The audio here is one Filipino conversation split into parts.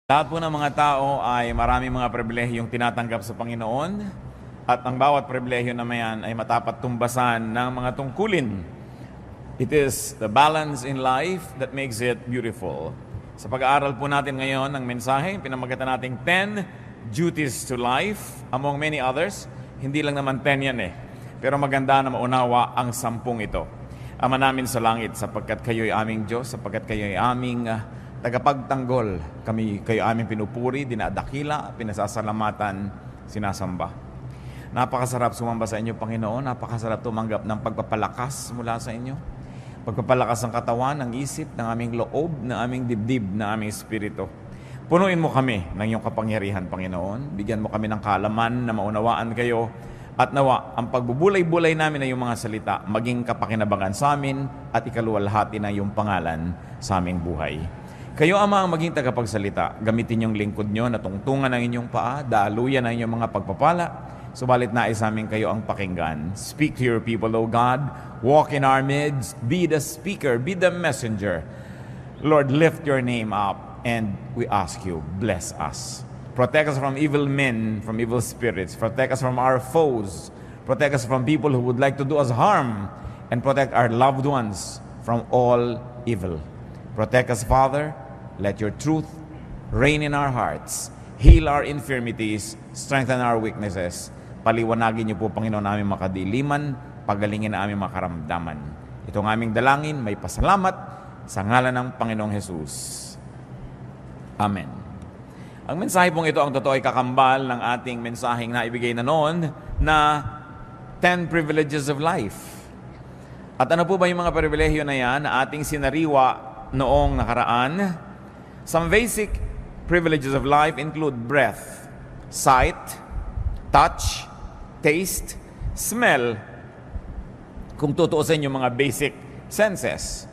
Lahat po ng mga tao ay maraming mga pribilehiyong tinatanggap sa Panginoon at ang bawat pribilehiyo na mayan ay matapat tumbasan ng mga tungkulin. It is the balance in life that makes it beautiful. Sa pag-aaral po natin ngayon ng mensahe, pinamagatan nating 10 duties to life, among many others. Hindi lang naman 10 yan pero maganda na maunawa ang 10 ito. Ama namin sa langit, sapagkat kayo'y aming Diyos, sapagkat kayo'y aming tagapagtanggol, kayo aming pinupuri, dinadakila, pinasasalamatan, sinasamba. Napakasarap sumamba sa inyo, Panginoon. Napakasarap tumanggap ng pagpapalakas mula sa inyo. Pagpapalakas ng katawan, ng isip, ng aming loob, ng aming dibdib, ng aming espiritu. Punuin mo kami ng iyong kapangyarihan, Panginoon. Bigyan mo kami ng kaalaman na maunawaan kayo. At nawa, ang pagbubulay-bulay namin ng iyong mga salita, maging kapakinabangan sa amin at ikaluwalhati ng iyong pangalan sa aming buhay. Kayo, Ama, ang maging tagapagsalita. Gamitin yung lingkod nyo na tungtungan ng inyong paa, daluyan ng inyong mga pagpapala. Subalit nais namin kayo ang pakinggan. Speak to your people, O God. Walk in our midst. Be the speaker. Be the messenger. Lord, lift your name up. And we ask you, bless us. Protect us from evil men, from evil spirits. Protect us from our foes. Protect us from people who would like to do us harm. And protect our loved ones from all evil. Protect us, Father. Let your truth reign in our hearts. Heal our infirmities. Strengthen our weaknesses. Paliwanagin niyo po, Panginoon, aming makadiliman. Pagalingin na aming makaramdaman. Ito ang aming dalangin. May pasalamat sa ngalan ng Panginoong Jesus. Amen. Ang mensahe pong ito, ang totoo ay kakambal ng ating mensaheng na ibigay na noon na 10 privileges of life. At ano po ba yung mga pribilehiyo na yan na ating sinariwa noong nakaraan? Some basic privileges of life include breath, sight, touch, taste, smell. Kung tutuusin yung mga basic senses.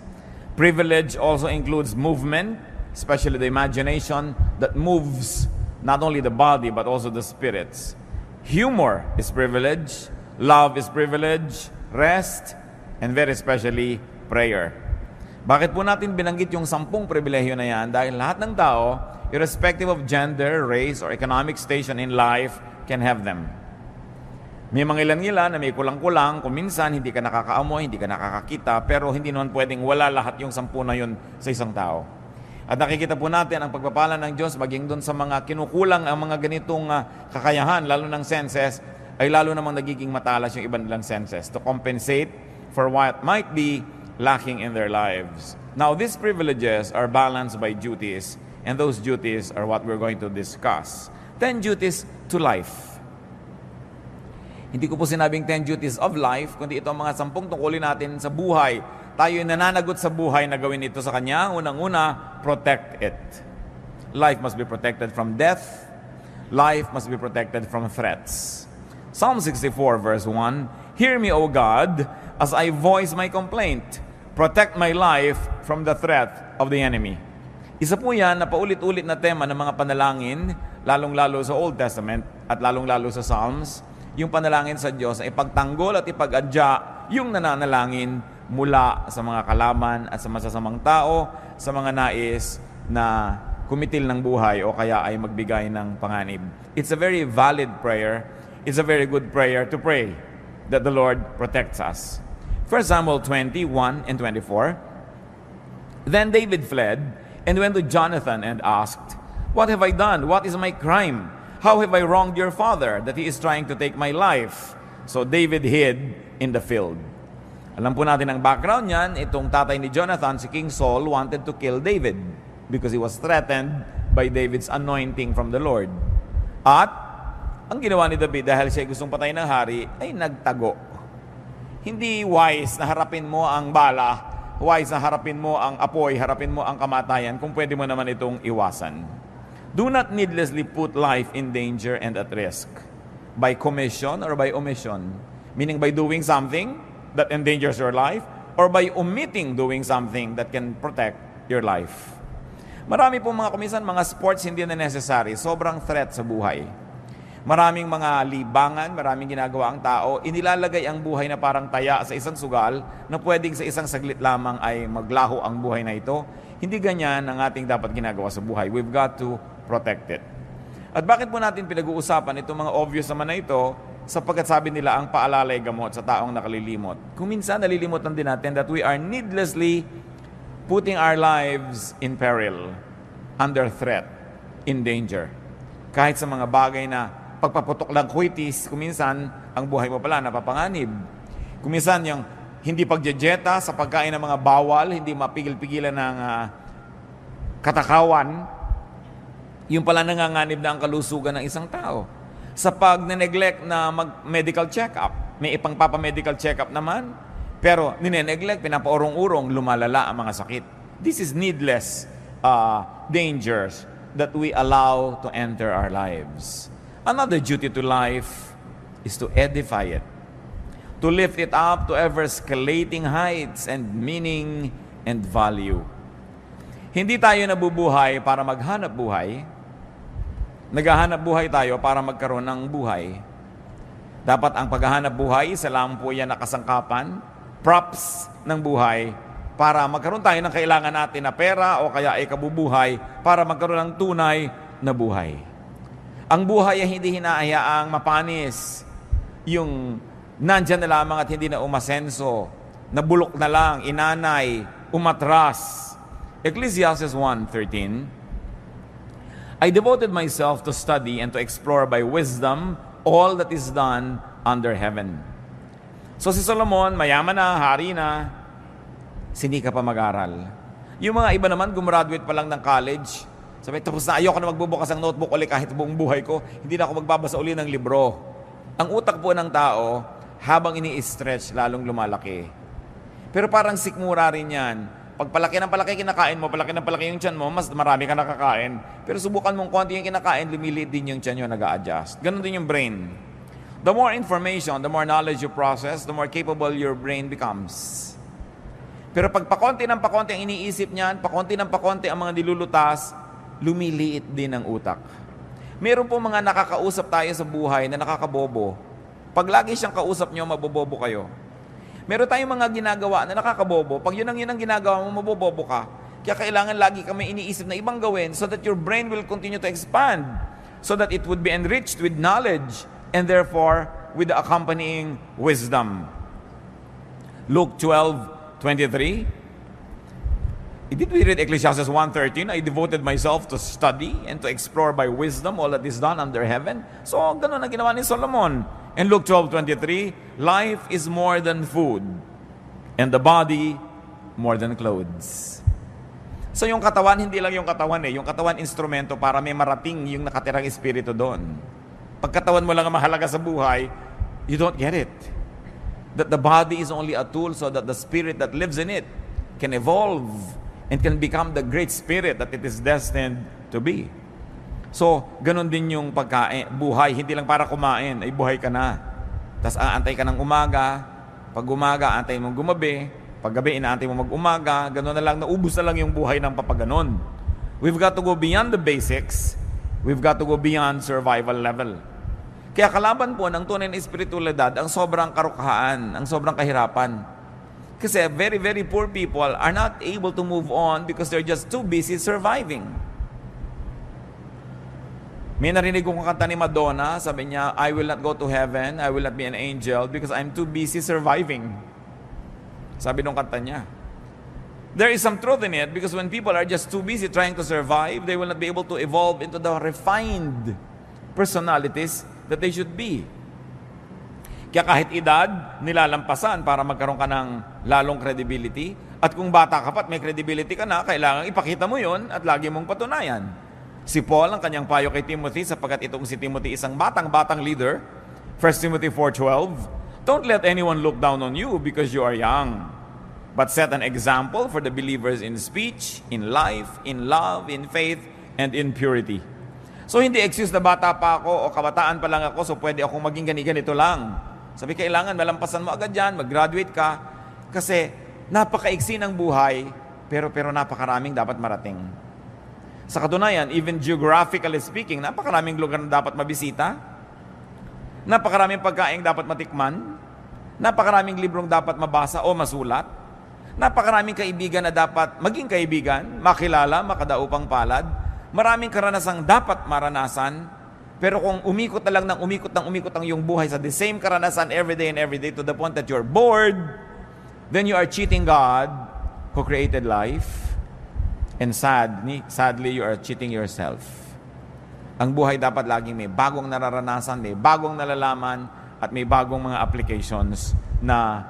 Privilege also includes movement, especially the imagination that moves not only the body but also the spirits. Humor is privilege, love is privilege, rest, and very especially prayer. Bakit po natin binanggit yung 10 pribilehiyo na yan? Dahil lahat ng tao, irrespective of gender, race, or economic station in life, can have them. May mga ilan-ilan na may kulang-kulang, kung minsan hindi ka nakakaamoy, hindi ka nakakakita, pero hindi naman pwedeng wala lahat yung 10 na yun sa isang tao. At nakikita po natin ang pagpapala ng Diyos maging doon sa mga kinukulang ang mga ganitong kakayahan, lalo ng senses, ay lalo namang nagiging matalas yung ibang nilang senses to compensate for what might be lacking in their lives. Now, these privileges are balanced by duties, and those duties are what we're going to discuss. 10 duties to life. Hindi ko po sinabing 10 duties of life, kundi ito ang mga 10 tungkulin natin sa buhay. Tayo nananagot sa buhay na gawin ito sa Kanya. Unang-una, protect it. Life must be protected from death. Life must be protected from threats. Psalm 64 verse 1, Hear me, O God, as I voice my complaint. Protect my life from the threat of the enemy. Isa po yan na paulit-ulit na tema ng mga panalangin, lalong-lalo sa Old Testament at lalong-lalo sa Psalms, yung panalangin sa Diyos ay ipagtanggol at ipag-adya yung nananalangin mula sa mga kalaban at sa masasamang tao, sa mga nais na kumitil ng buhay o kaya ay magbigay ng panganib. It's a very valid prayer. It's a very good prayer to pray that the Lord protects us. 1 Samuel 21 and 24. Then David fled and went to Jonathan and asked, What have I done? What is my crime? How have I wronged your father that he is trying to take my life? So David hid in the field. Alam po natin ang background niyan, itong tatay ni Jonathan, si King Saul, wanted to kill David because he was threatened by David's anointing from the Lord. At ang ginawa ni David dahil siya gustong patayin ng hari, ay nagtago. Hindi wise na harapin mo ang bala, wise na harapin mo ang apoy, harapin mo ang kamatayan, kung pwede mo naman itong iwasan. Do not needlessly put life in danger and at risk by commission or by omission. Meaning by doing something that endangers your life or by omitting doing something that can protect your life. Marami pong mga kumisan, mga sports hindi na necessary. Sobrang threat sa buhay. Maraming mga libangan, maraming ginagawa ang tao, inilalagay ang buhay na parang taya sa isang sugal na pwedeng sa isang saglit lamang ay maglaho ang buhay na ito. Hindi ganyan ang ating dapat ginagawa sa buhay. We've got to protect it. At bakit po natin pinag-uusapan itong mga obvious naman na ito? Sapagkat sabi nila, ang paalala ay gamot sa taong nakalilimot. Kung minsan nalilimutan din natin that we are needlessly putting our lives in peril, under threat, in danger. Kahit sa mga bagay na pagpaputok lang kwitis, kung minsan ang buhay mo pala napapanganib. Kung minsan yung hindi pagjejeta sa pagkain ng mga bawal, hindi mapigil-pigilan ng katakawan, yung pala nanganganib na ang kalusugan ng isang tao. Sa pag-neglect na mag-medical check-up, may ipang-papa-medical check-up naman, pero nineneglect, pinapaurong-urong, lumalala ang mga sakit. This is needless dangers that we allow to enter our lives. Another duty to life is to edify it, to lift it up to ever-escalating heights and meaning and value. Hindi tayo nabubuhay para maghanap buhay. Naghahanap buhay tayo para magkaroon ng buhay. Dapat ang paghahanap buhay, isa lang po yan na kasangkapan, props ng buhay, para magkaroon tayo ng kailangan natin na pera o kaya ay kabubuhay para magkaroon ng tunay na buhay. Ang buhay ay hindi hinahayaang mapanis, yung nandyan na lamang at hindi na umasenso, nabulok na lang, inanay, umatras. Ecclesiastes 1:13, I devoted myself to study and to explore by wisdom all that is done under heaven. So si Solomon, mayaman na, hari na, sindi ka pa mag-aral. Yung mga iba naman, gumraduate pa lang ng college, sabi, tapos na, ayoko na magbubukas ng notebook ulit kahit buong buhay ko, hindi na ako magbabasa uli ng libro. Ang utak po ng tao, habang ini-stretch, lalong lumalaki. Pero parang sikmura rin yan. Pag palaki ng palaki kinakain mo, palaki ng palaki yung tiyan mo, mas marami ka nakakain. Pero subukan mong konti yung kinakain, lumiliit din yung tiyan nyo, nag-a-adjust. Ganon din yung brain. The more information, the more knowledge you process, the more capable your brain becomes. Pero pag pakonti ng pakonti ang iniisip niyan, pakonti ng pakonti ang mga nilulutas, lumiliit din ang utak. Meron po mga nakakausap tayo sa buhay na nakakabobo. Pag lagi siyang kausap nyo, mabobobo kayo. Meron tayong mga ginagawa na nakakabobo. Pag yun ang ginagawa mo, mabobobo ka. Kaya kailangan lagi kami iniisip na ibang gawin so that your brain will continue to expand. So that it would be enriched with knowledge and therefore with the accompanying wisdom. Luke 12:23. Did we read Ecclesiastes 1:13? I devoted myself to study and to explore by wisdom all that is done under heaven. So, ganun ang ginawa ni Solomon. In Luke 12:23, life is more than food, and the body more than clothes. So yung katawan, hindi lang yung katawan yung katawan instrumento para may marating yung nakatirang espiritu doon. Pag katawan mo lang ang mahalaga sa buhay, you don't get it. That the body is only a tool so that the spirit that lives in it can evolve and can become the great spirit that it is destined to be. So, ganun din yung pagkain, buhay, hindi lang para kumain, ay buhay ka na. Tapos aantay ka ng umaga, pag umaga, antay mong gumabi, pag gabi, inaantay mo mag-umaga, ganun na lang, naubos na lang yung buhay ng papaganon. We've got to go beyond the basics, we've got to go beyond survival level. Kaya kalaban po ng tunay na espiritualidad, ang sobrang karukahan, ang sobrang kahirapan. Kasi very, very poor people are not able to move on because they're just too busy surviving. May narinig kong kanta ni Madonna, sabi niya, I will not go to heaven, I will not be an angel because I'm too busy surviving. Sabi nung kanta niya. There is some truth in it because when people are just too busy trying to survive, they will not be able to evolve into the refined personalities that they should be. Kaya kahit edad, nilalampasan para magkaroon ka ng lalong credibility. At kung bata ka pa at may credibility ka na, kailangan ipakita mo yon at lagi mong patunayan. Si Paul, ang kanyang payo kay Timothy, sapagkat itong si Timothy isang batang leader, 1 Timothy 4:12, don't let anyone look down on you because you are young, but set an example for the believers in speech, in life, in love, in faith, and in purity. So hindi excuse na bata pa ako o kabataan pa lang ako so pwede akong maging ganito lang. Sabi, kailangan malampasan mo agad yan, mag-graduate ka, kasi napakaiksi ng buhay, pero napakaraming dapat marating. Sa katunayan, even geographically speaking, napakaraming lugar na dapat mabisita, napakaraming pagkain dapat matikman, napakaraming librong dapat mabasa o masulat, napakaraming kaibigan na dapat maging kaibigan, makilala, makadaupang palad, Maraming karanasang dapat maranasan, pero kung umikot na lang ng umikot ang iyong buhay sa the same karanasan every day to the point that you're bored, then you are cheating God who created life, and sadly, you are cheating yourself. Ang buhay dapat laging may bagong nararanasan, may bagong nalalaman, at may bagong mga applications na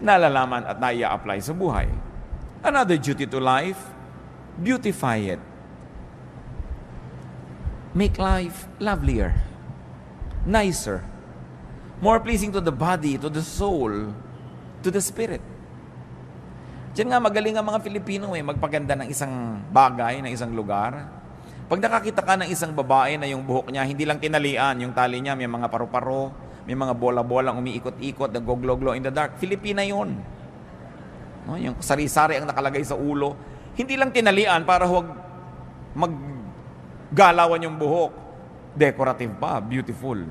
nalalaman at naia-apply sa buhay. Another duty to life, beautify it. Make life lovelier, nicer, more pleasing to the body, to the soul, to the spirit. Diyan nga magaling ang mga Filipino magpaganda ng isang bagay, ng isang lugar. Pag nakakita ka ng isang babae na yung buhok niya, hindi lang tinalian, yung tali niya, may mga paru-paro, may mga bola-bolang umiikot-ikot, nag-glow-glow in the dark. Filipina yun. No, yung sari-sari ang nakalagay sa ulo. Hindi lang tinalian para huwag maggalawan yung buhok. Decorative pa, beautiful.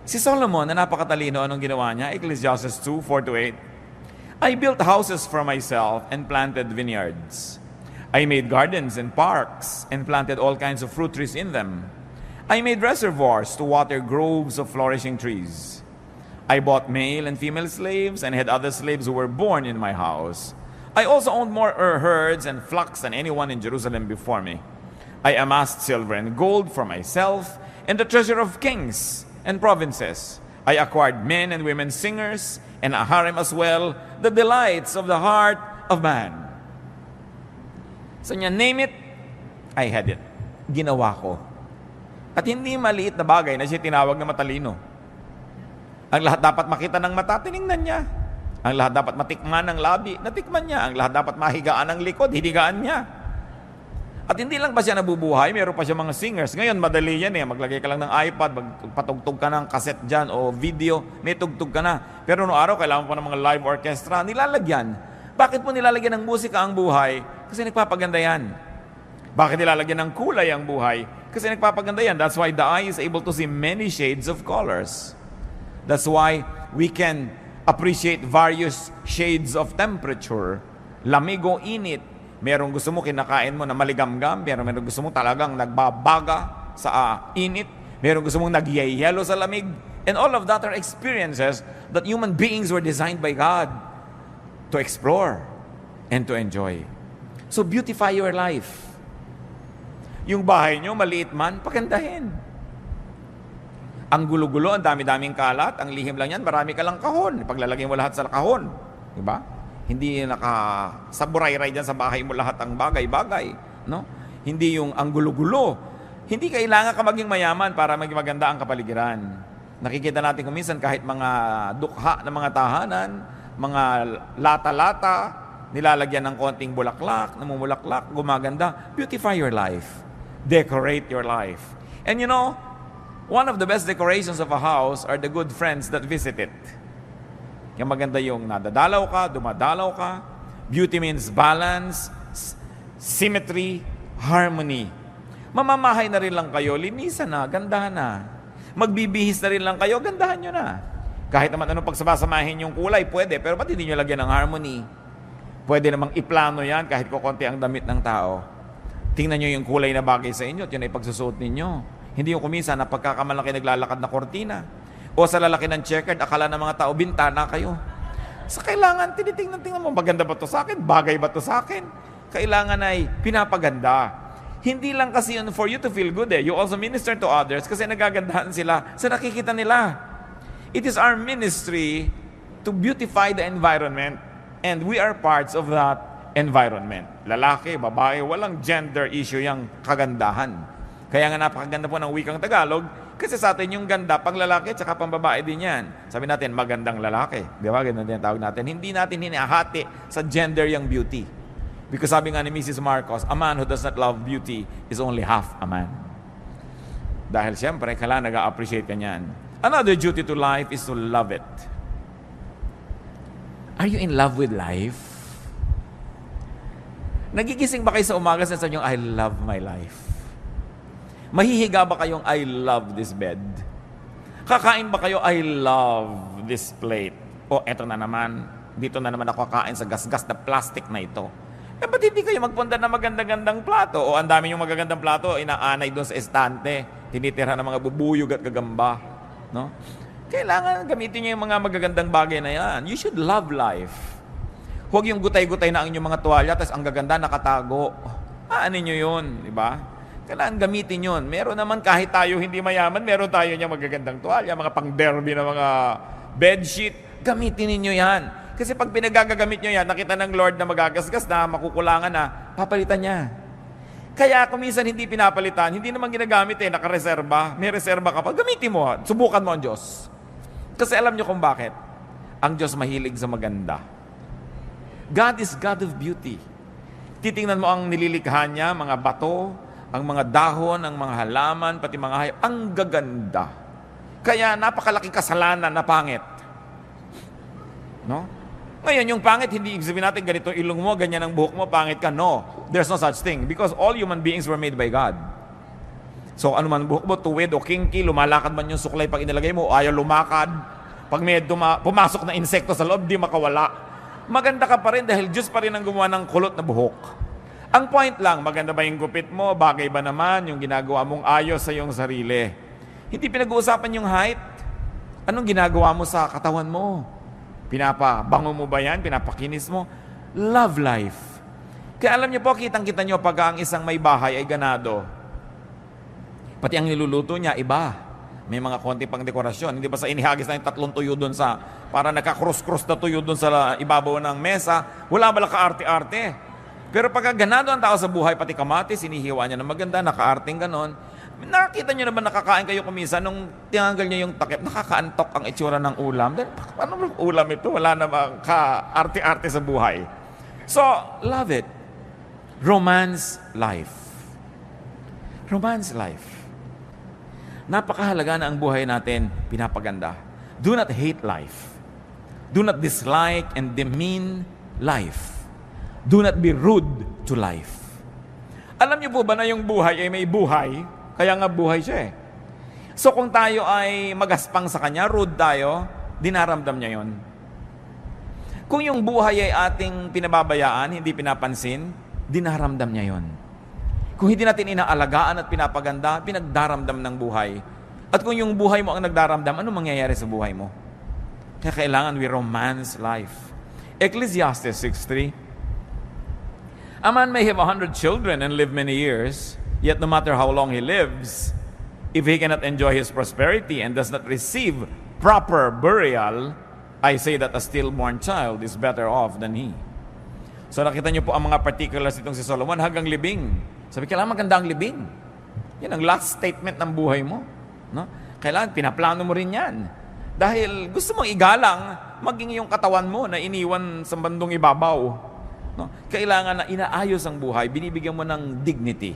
Si Solomon, na napakatalino, anong ginawa niya? Ecclesiastes 2:4-8. I built houses for myself and planted vineyards. I made gardens and parks and planted all kinds of fruit trees in them. I made reservoirs to water groves of flourishing trees. I bought male and female slaves and had other slaves who were born in my house. I also owned more herds and flocks than anyone in Jerusalem before me. I amassed silver and gold for myself and the treasure of kings and provinces. I acquired men and women singers and a harem as well, the delights of the heart of man. So niya, name it, I had it. Ginawa ko. At hindi maliit na bagay na siya tinawag na matalino. Ang lahat dapat makita ng mata, tiningnan niya. Ang lahat dapat matikman ng labi, natikman niya. Ang lahat dapat mahigaan ng likod, hinigaan niya. At hindi lang ba siya nabubuhay, meron pa siya mga singers. Ngayon, madali yan maglagay ka lang ng iPad, magpatugtog ka ng cassette dyan o video, may tugtog ka na. Pero noong araw, kailangan pa ng mga live orchestra, nilalagyan. Bakit mo nilalagyan ng musika ang buhay? Kasi nagpapaganda yan. Bakit nilalagyan ng kulay ang buhay? Kasi nagpapaganda yan. That's why the eye is able to see many shades of colors. That's why we can appreciate various shades of temperature. Lamig o init. Merong gusto mo kinakain mo na maligamgam, pero merong gusto mo talagang nagbabaga sa init, merong gusto mong nagyayelo sa lamig, and all of that are experiences that human beings were designed by God to explore and to enjoy. So beautify your life. Yung bahay nyo, maliit man, pagandahin. Ang gulo-gulo, ang dami-daming kalat, ang lihim lang yan, marami ka lang kahon. Paglalagay mo lahat sa kahon. Diba? Hindi nakasaburay-ray dyan sa bahay mo lahat ang bagay-bagay. No? Hindi yung ang gulo-gulo. Hindi kailangan ka maging mayaman para maging maganda ang kapaligiran. Nakikita natin kung minsan kahit mga dukha ng mga tahanan, mga lata-lata, nilalagyan ng konting bulaklak, namumulaklak, gumaganda. Beautify your life. Decorate your life. And you know, one of the best decorations of a house are the good friends that visit it. Kaya maganda yung nadadalaw ka, dumadalaw ka. Beauty means balance, symmetry, harmony. Mamamahay na rin lang kayo, linisan na, gandahan na. Magbibihis na rin lang kayo, gandahan nyo na. Kahit naman anong pagsabasamahin yung kulay, pwede. Pero ba't hindi nyo lagyan ng harmony? Pwede namang iplano yan kahit kukunti ang damit ng tao. Tingnan nyo yung kulay na bagay sa inyo at yun ay pagsusuot ninyo. Hindi yung kumisa na pagkakamalaki naglalakad na kortina. O sa lalaki ng checkered, akala ng mga tao, bintana kayo. Sa kailangan, tinitingnan mo, maganda ba to sa akin? Bagay ba to sa akin? Kailangan ay pinapaganda. Hindi lang kasi yun for you to feel good You also minister to others kasi nagagandahan sila sa nakikita nila. It is our ministry to beautify the environment and we are parts of that environment. Lalaki, babae, walang gender issue yung kagandahan. Kaya nga napakaganda po ng wikang Tagalog. Kasi sa atin yung ganda, pang lalaki at pang babae din yan. Sabi natin, magandang lalaki. Di ba? Ganun din tawag natin. Hindi natin hinahati sa gender yung beauty. Because sabi nga ni Mrs. Marcos, a man who does not love beauty is only half a man. Dahil siyempre, kailangan nag-appreciate ka niyan. Another duty to life is to love it. Are you in love with life? Nagigising ba kayo sa umaga sa sabi niyo, I love my life? Mahihiga ba kayong, I love this bed? Kakain ba kayo, I love this plate? O eto na naman, dito na naman ako kakain sa gasgas na plastic na ito. Eh, ba't hindi kayo magpunta ng magandang-gandang plato? O ang dami yung magagandang plato, inaanay doon sa estante, tinitira ng mga bubuyog at gagamba. No? Kailangan gamitin niyo yung mga magagandang bagay na yan. You should love life. Huwag yung gutay-gutay na ang inyong mga tuwalya, tapos ang gaganda nakatago. Aanin nyo yun, di ba? Kailangan gamitin yun. Meron naman kahit tayo hindi mayaman, meron tayo niya magagandang tuwalya, mga pang-derby na mga bedsheet. Gamitin ninyo yan. Kasi pag pinagagamit nyo yan, nakita ng Lord na magagasgas na, makukulangan na, papalitan niya. Kaya kung minsan hindi pinapalitan, hindi naman ginagamit nakareserba. May reserba ka pa, gamitin mo. Subukan mo ang Diyos. Kasi alam nyo kung bakit. Ang Diyos mahilig sa maganda. God is God of beauty. Titingnan mo ang nililikha niya, mga bato, ang mga dahon, ang mga halaman, pati mga hayop. Ang gaganda. Kaya napakalaking kasalanan na pangit. No? Ngayon, yung pangit, hindi ibig sabihin natin ganito ilong mo, ganyan ang buhok mo, pangit ka. No, there's no such thing. Because all human beings were made by God. So, ano man buhok mo, tuwid o kinky, lumalakad man yung suklay pag inilagay mo, o ayaw lumakad. Pag may pumasok na insekto sa loob, di makawala. Maganda ka pa rin dahil Diyos pa rin ang gumawa ng kulot na buhok. Ang point lang, maganda ba yung gupit mo? Bagay ba naman yung ginagawa mong ayos sa iyong sarili? Hindi pinag-uusapan yung height. Anong ginagawa mo sa katawan mo? Pinapabango mo ba yan? Pinapakinis mo? Love life. Kaya alam niyo po, kitang-kita niyo pag ang isang may bahay ay ganado. Pati ang niluluto niya, iba. May mga konti pang dekorasyon. Hindi ba sa inihagis na yung 3 tuyo doon sa, para naka-cross-cross na tuyo doon sa ibabaw ng mesa, wala ba ka-arte-arte? Pero pag ganado ang tao sa buhay, pati kamatis, sinihiwa niya na maganda, naka-arting ganon. Nakakita niyo naman nakakain kayo kumisa nung tinanggal niya yung takip, nakakaantok ang itsura ng ulam. Paano bang ulam ito? Wala namang ka-arte-arte sa buhay. So, love it. Romance life. Romance life. Napakahalaga na ang buhay natin pinapaganda. Do not hate life. Do not dislike and demean life. Do not be rude to life. Alam niyo po ba na yung buhay ay may buhay? Kaya nga buhay siya eh. So kung tayo ay magaspang sa kanya, rude tayo, dinaramdam niya yon. Kung yung buhay ay ating pinababayaan, hindi pinapansin, dinaramdam niya yon. Kung hindi natin inaalagaan at pinapaganda, pinagdaramdam ng buhay. At kung yung buhay mo ang nagdaramdam, ano mangyayari sa buhay mo? Kaya kailangan we romance life. Ecclesiastes 6:3. A man may have 100 children and live many years, yet no matter how long he lives, if he cannot enjoy his prosperity and does not receive proper burial, I say that a stillborn child is better off than he. So nakita niyo po ang mga particulars itong si Solomon hanggang libing. Sabi, kailangan maganda ang libing. Yan ang last statement ng buhay mo. No? Kailangan pinaplano mo rin yan. Dahil gusto mong igalang, maging yung katawan mo na iniwan sa bandong ibabaw. No? Kailangan na inaayos ang buhay, binibigyan mo ng dignity.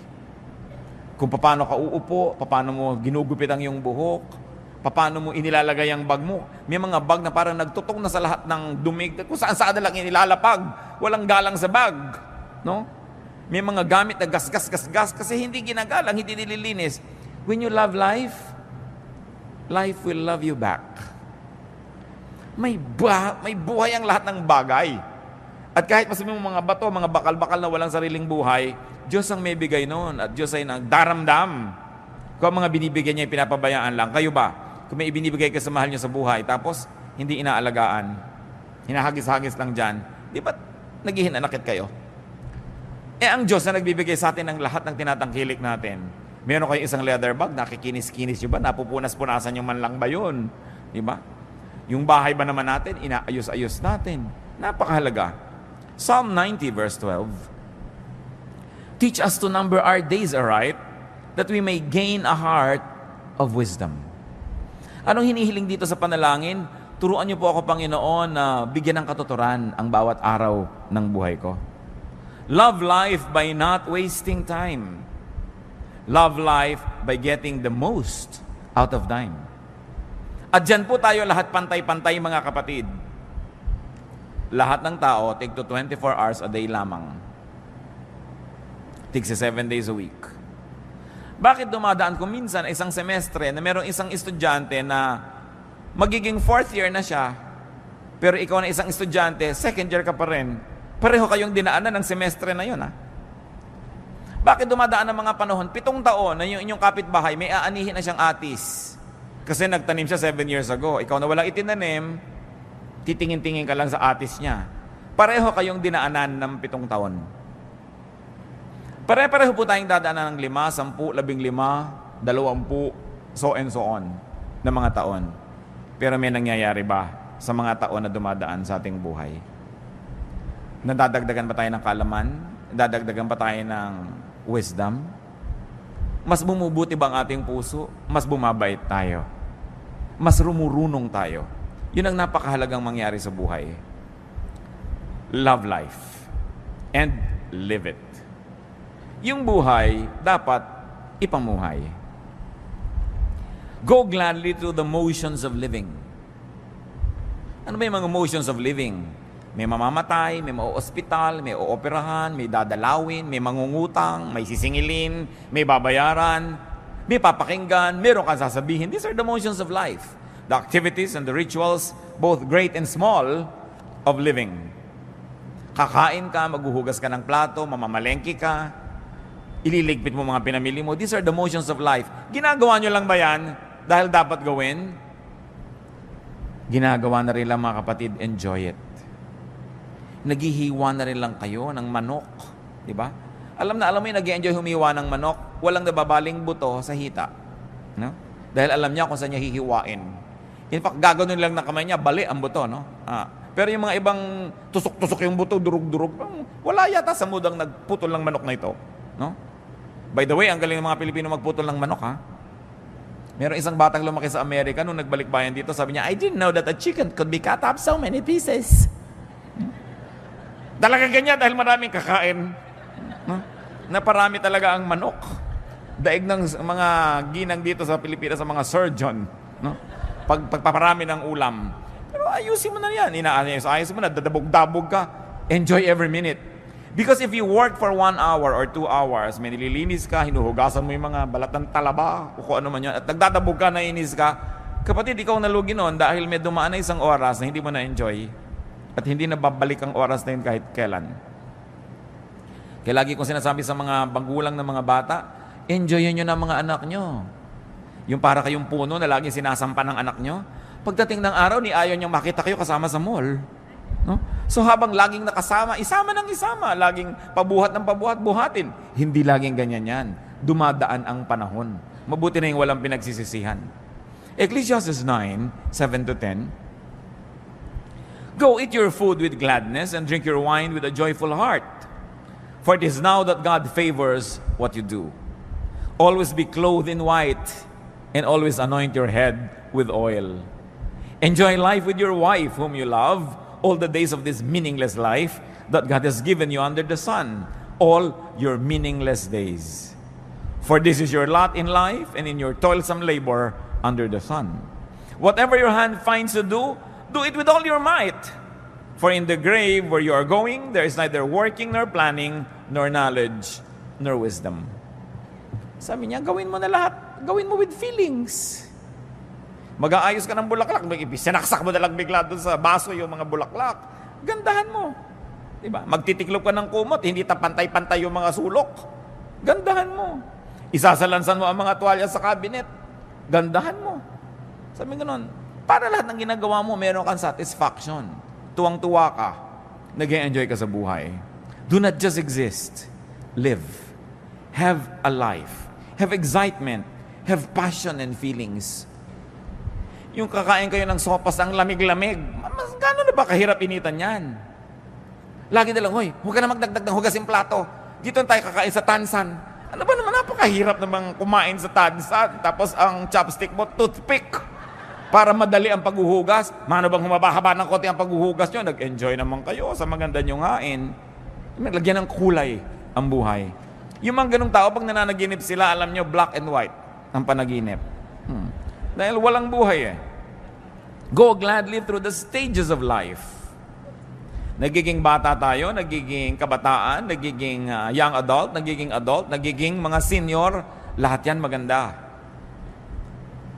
Kung paano ka uupo, paano mo ginugupit ang iyong buhok, paano mo inilalagay ang bag mo. May mga bag na parang nagtutong na sa lahat ng dumig, kung saan na lang inilalapag, walang galang sa bag. No? May mga gamit na gas kasi hindi ginagalang, hindi nililinis. When you love life, life will love you back. May buhay ang lahat ng bagay. At kahit masabi mo mga bato, mga bakal-bakal na walang sariling buhay, Diyos ang may bigay noon at Diyos ay nagdaramdam. Kung mga binibigyan niya, pinapabayaan lang. Kayo ba? Kung may ibinibigay ka sa mahal niyo sa buhay, tapos hindi inaalagaan, hinahagis-hagis lang dyan, di ba naghihinanakit kayo? Eh ang Diyos na nagbibigay sa atin ng lahat ng tinatangkilik natin. Meron kayong isang leather bag, nakikinis-kinis nyo ba? Napupunas-punasan nyo man lang ba yun? Di ba? Yung bahay ba naman natin, inaayos-ayos natin. Napakahalaga. Psalm 90 verse 12. Teach us to number our days aright, that we may gain a heart of wisdom. Anong hinihiling dito sa panalangin? Turuan niyo po ako, Panginoon, na bigyan ng katuturan ang bawat araw ng buhay ko. Love life by not wasting time. Love life by getting the most out of time. At dyan po tayo lahat pantay-pantay, mga kapatid. Lahat ng tao, tig to 24 hours a day lamang. Tig 7 days a week. Bakit dumadaan ko minsan isang semestre na merong isang estudyante na magiging 4th year na siya, pero ikaw na isang estudyante, 2nd year ka pa rin, Pareho kayong dinaanan ng semestre na yun, ha? Bakit dumadaan ng mga panahon? 7 taon na yung inyong kapitbahay, may aanihin na siyang atis. Kasi nagtanim siya 7 years ago. Ikaw na walang itinanim, titingin-tingin ka lang sa atis niya. Pareho kayong dinaanan ng 7 taon. Pare-pareho po tayong dadaanan ng 5, 10, 15, 20, so and so on, na mga taon. Pero may nangyayari ba sa mga taon na dumadaan sa ating buhay? Nadadagdagan ba tayo ng kaalaman? Nadadagdagan ba tayo ng wisdom? Mas bumubuti ba ang ating puso? Mas bumabait tayo? Mas rumurunong tayo? Yun ang napakahalagang mangyari sa buhay. Love life and live it. Yung buhay dapat ipamuhay. Go gladly through the motions of living. Ano ba yung mga motions of living? May mamamatay, may mauospital, may ooperahan, may dadalawin, may mangungutang, may sisingilin, may babayaran, may papakinggan, meron kang sasabihin. These are the motions of life. The activities and the rituals, both great and small, of living. Kakain ka, maghuhugas ka ng plato, mamamalengke ka, ililigpit mo mga pinamili mo. These are the motions of life. Ginagawa nyo lang ba yan dahil dapat gawin? Ginagawa na rin lang mga kapatid, enjoy it. Naghihiwa na rin lang kayo ng manok. Di ba? Alam mo yung nag-enjoy humiwa ng manok, walang nababaling buto sa hita. No? Dahil alam niya kung saan niya hihiwain. In fact, gagawin lang na kamay niya, bali ang buto. No? Pero yung mga ibang tusok-tusok yung buto, durug-durug, wala yata sa mudang nagputol ng manok na ito. No? By the way, ang galing ng mga Pilipino magputol ng manok, ha? Meron isang batang lumaki sa Amerika nung nagbalik bayan dito, sabi niya, I didn't know that a chicken could be cut up so many pieces. Talaga ganyan dahil maraming kakain. No? Naparami talaga ang manok. Daig ng mga ginang dito sa Pilipinas sa mga surgeon. No? Pagpaparami ng ulam. Pero ayusin mo na yan. Ayos mo na, dadabog-dabog ka. Enjoy every minute. Because if you work for 1 hour or 2 hours, may nililinis ka, hinuhugasan mo yung mga balat ng talaba, o kung ano man yun, at nagdadabog ka, nainis ka, kapatid, ikaw nalugi nun dahil may dumaan na 1 oras na hindi mo na-enjoy. At hindi na babalik ang oras na yun kahit kailan. Kaya lagi kong sinasabi sa mga magulang ng mga bata, enjoyin nyo na mga anak nyo. Yung para kayong puno na laging sinasampa ng anak nyo. Pagdating ng araw, ni ayaw niyang makita kayo kasama sa mall. No? So habang laging nakasama, isama ng isama, laging pabuhat ng pabuhat, buhatin. Hindi laging ganyan yan. Dumadaan ang panahon. Mabuti na yung walang pinagsisisihan. Ecclesiastes 9, 7-10, Go eat your food with gladness and drink your wine with a joyful heart. For it is now that God favors what you do. Always be clothed in white and always anoint your head with oil. Enjoy life with your wife whom you love all the days of this meaningless life that God has given you under the sun, all your meaningless days. For this is your lot in life and in your toilsome labor under the sun. Whatever your hand finds to do, do it with all your might. For in the grave where you are going, there is neither working nor planning, nor knowledge, nor wisdom. Sabi niya, gawin mo na lahat. Gawin mo with feelings. Mag-aayos ka ng bulaklak, sinaksak mo na lang bigla doon sa baso yung mga bulaklak. Gandahan mo. Diba? Magtitiklop ka ng kumot, hindi pantay-pantay yung mga sulok. Gandahan mo. Isasalansan mo ang mga tuwalya sa cabinet. Gandahan mo. Sabi gano'n, para lahat ng ginagawa mo, meron kang satisfaction. Tuwang-tuwa ka. Nag-enjoy ka sa buhay. Do not just exist. Live. Have a life. Have excitement. Have passion and feelings. Yung kakain kayo ng sopas, ang lamig-lamig. Gano'n na ba kahirap initan yan? Lagi na lang, hoy, huwag ka na magdagdag ng hugas yung plato. Dito tayo kakain sa tansan. Ano ba naman, napakahirap namang kumain sa tansan. Tapos ang chopstick mo, toothpick. Para madali ang paghuhugas. Mano bang humabahaba ng konti ang paghuhugas nyo? Nag-enjoy naman kayo sa maganda nyong hain. Naglagyan ng kulay ang buhay. Yung mga ganong tao, pag nananaginip sila, alam nyo, black and white ang panaginip. Dahil walang buhay eh. Go gladly through the stages of life. Nagiging bata tayo, nagiging kabataan, nagiging young adult, nagiging mga senior, lahat yan maganda.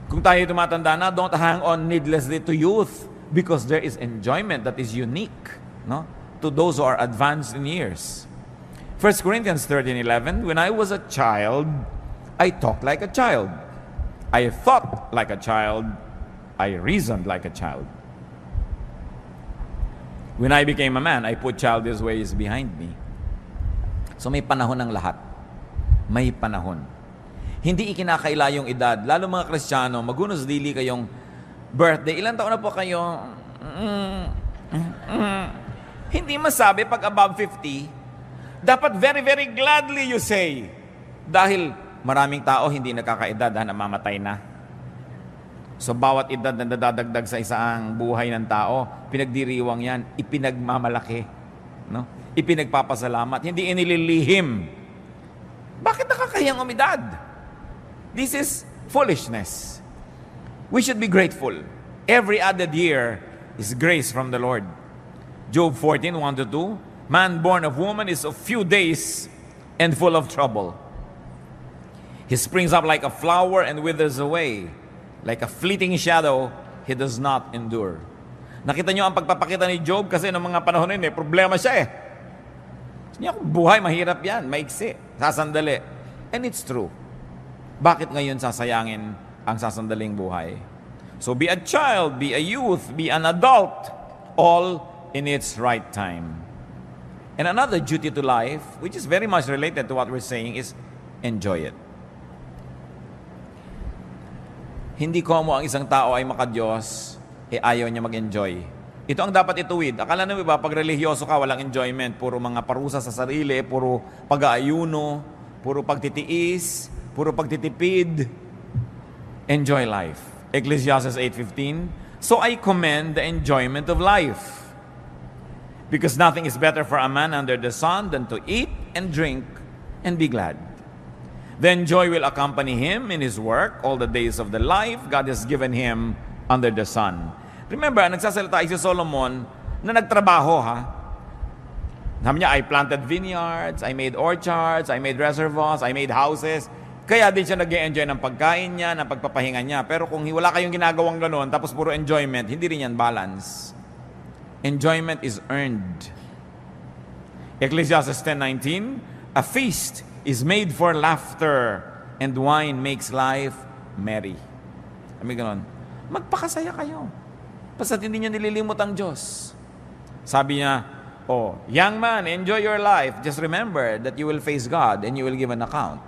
Kung tayo tumatanda na, don't hang on needlessly to youth because there is enjoyment that is unique. No? to those who are advanced in years. 1 Corinthians 13:11, when I was a child, I talked like a child. I thought like a child. I reasoned like a child. When I became a man, I put childish ways behind me. So may panahon ng lahat. May panahon. Hindi ikinakaila yung edad. Lalo mga Kristiyano, magunos dili kayong birthday. Ilan taon na po kayo? Hindi masabi pag above 50. Dapat very, very gladly you say. Dahil maraming tao hindi nakakaedad na mamatay na. So bawat edad na nadadagdag sa isang buhay ng tao, pinagdiriwang yan, ipinagmamalaki. No? Ipinagpapasalamat, hindi inililihim. Bakit nakakahiyang umidad? This is foolishness. We should be grateful. Every added year is grace from the Lord. Job 14:1-2, man born of woman is of few days and full of trouble. He springs up like a flower and withers away. Like a fleeting shadow, he does not endure. Nakita nyo ang pagpapakita ni Job kasi noong mga panahon na yun, problema siya eh. Niya, buhay, mahirap yan, maiksi, sasandali. And it's true. Bakit ngayon sasayangin ang sasandaling buhay? So be a child, be a youth, be an adult, all in its right time. And another duty to life, which is very much related to what we're saying, is enjoy it. Hindi komo ang isang tao ay makadiyos, ayaw niya mag-enjoy. Ito ang dapat ituwid. Akala nyo ba, pag religyoso ka, walang enjoyment. Puro mga parusa sa sarili, puro pag-aayuno, puro pagtitiis, puro pagtitipid. Enjoy life. Ecclesiastes 8:15, so I commend the enjoyment of life. Because nothing is better for a man under the sun than to eat and drink and be glad. Then joy will accompany him in his work all the days of the life God has given him under the sun. Remember, nagsasalita si Solomon na nagtrabaho ha. Sabi niya, I planted vineyards, I made orchards, I made reservoirs, I made houses. Kaya din siya nag-enjoy ng pagkain niya, ng pagpapahinga niya. Pero kung wala kayong ginagawang gano'n, tapos puro enjoyment, hindi rin yan balance. Enjoyment is earned. Ecclesiastes 10:19, a feast is made for laughter, and wine makes life merry. Sabi ganon, magpakasaya kayo. Basta hindi niyo nililimot ang Diyos. Sabi niya, young man, enjoy your life. Just remember that you will face God and you will give an account.